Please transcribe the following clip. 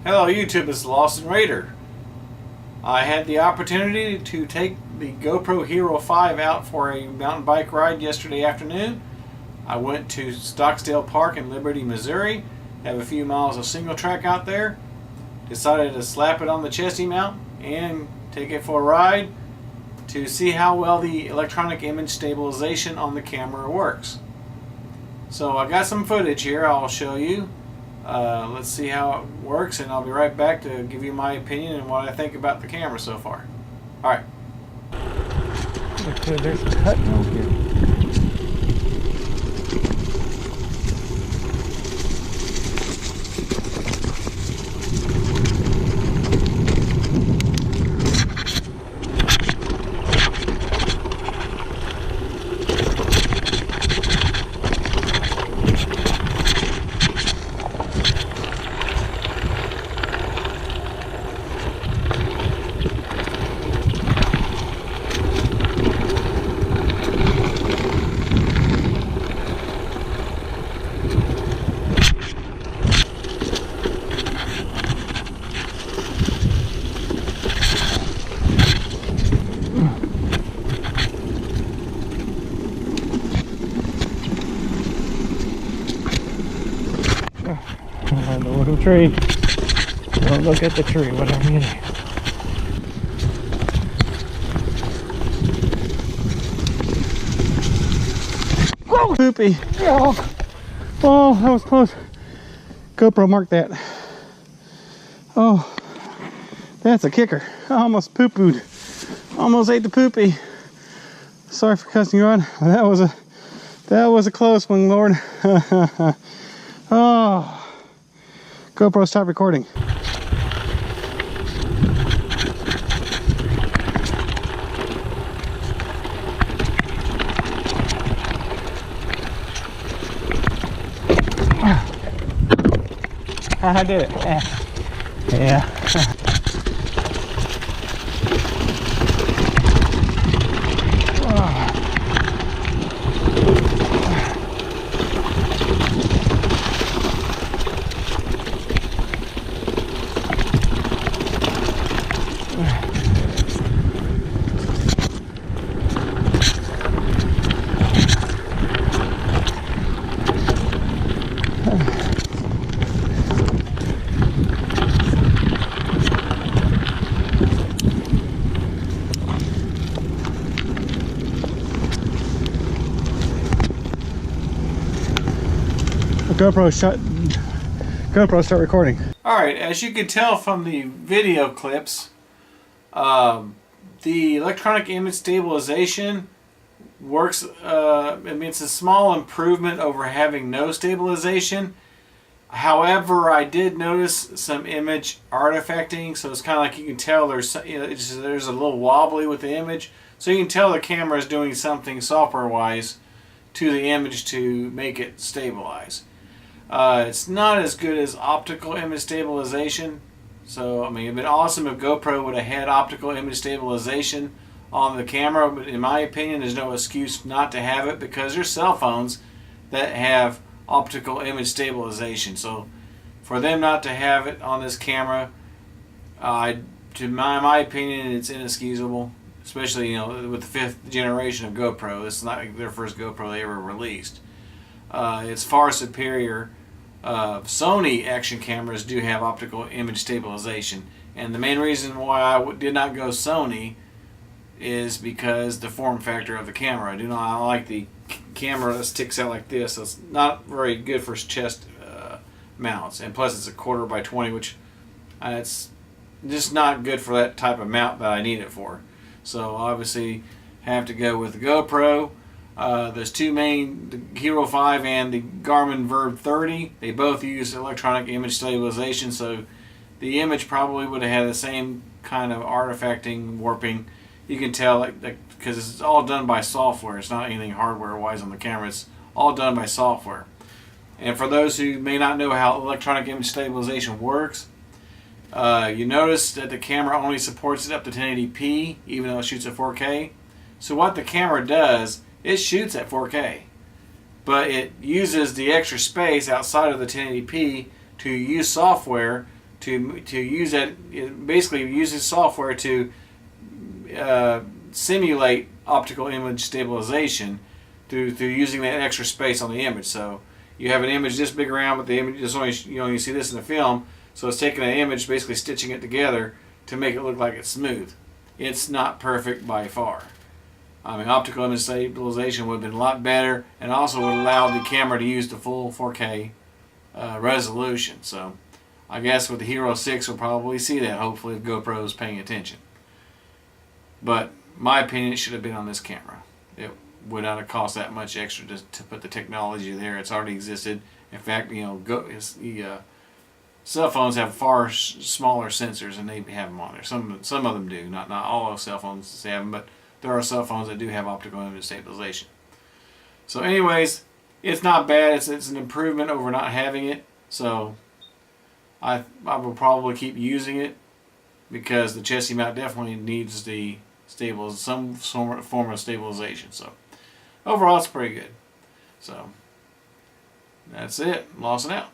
Hello YouTube, it's Lawson Raider. I had the opportunity to take the GoPro Hero 5 out for a mountain bike ride yesterday afternoon. I went to Stocksdale Park in Liberty, Missouri. Have a few miles of single track out there. Decided to slap it on the Chesty mount and take it for a ride to see how well the electronic image stabilization on the camera works. So I got some footage here I'll show you. Let's see how it works, and I'll be right back to give you my opinion and what I think about the camera so far. Alright. Okay, there's a cut over here. On the little tree. Don't look at the tree when I'm in here. Whoa! Poopy. Oh, that was close. GoPro marked that. Oh, that's a kicker. I almost poo-pooed. Almost ate the poopy. Sorry for cussing you on. That was a close one, Lord. Oh. GoPro, stop recording. I did it. Yeah. GoPro start recording. Alright, as you can tell from the video clips, the electronic image stabilization works. I mean, it's a small improvement over having no stabilization. However, I did notice some image artifacting, so it's kind of like you can tell there's there's a little wobbly with the image, so you can tell the camera is doing something software-wise to the image to make it stabilize. It's not as good as optical image stabilization. So, I mean, it'd been awesome if GoPro would have had optical image stabilization on the camera, but in my opinion, there's no excuse not to have it because there's cell phones that have optical image stabilization. So, for them not to have it on this camera, to my opinion, it's inexcusable. Especially, with the 5th generation of GoPro. This is not like their first GoPro they ever released. It's far superior. Sony action cameras do have optical image stabilization, and the main reason why I did not go Sony is because the form factor of the camera. I like the camera that sticks out like this. So it's not very good for chest mounts, and plus it's a 1/4 by 20, which it's just not good for that type of mount that I need it for. So obviously have to go with the GoPro. There's two main, the Hero 5 and the Garmin Verb 30. They both use electronic image stabilization, so the image probably would have had the same kind of artifacting, warping. You can tell because it's all done by software. It's not anything hardware-wise on the camera. It's all done by software. And for those who may not know how electronic image stabilization works, you notice that the camera only supports it up to 1080p, even though it shoots at 4K. So what the camera does, it shoots at 4K, but it uses the extra space outside of the 1080p to use software to use that. It basically uses software to simulate optical image stabilization through using that extra space on the image. So you have an image this big around, but the image is only, you see this in the film. So it's taking an image, basically stitching it together to make it look like it's smooth. It's not perfect by far. I mean, optical image stabilization would have been a lot better, and also would allow the camera to use the full 4K resolution. So I guess with the Hero 6 we'll probably see that, hopefully, if GoPro is paying attention. But my opinion, it should have been on this camera. It would not have cost that much extra to put the technology there. It's already existed. In fact, cell phones have far smaller sensors, and they have them on there. Some of them do. Not all of cell phones have them, but there are cell phones that do have optical image stabilization. So anyways, it's not bad. It's an improvement over not having it. So I will probably keep using it, because the Chesty mount definitely needs the some form of stabilization. So overall, it's pretty good. So that's it. Lawson out.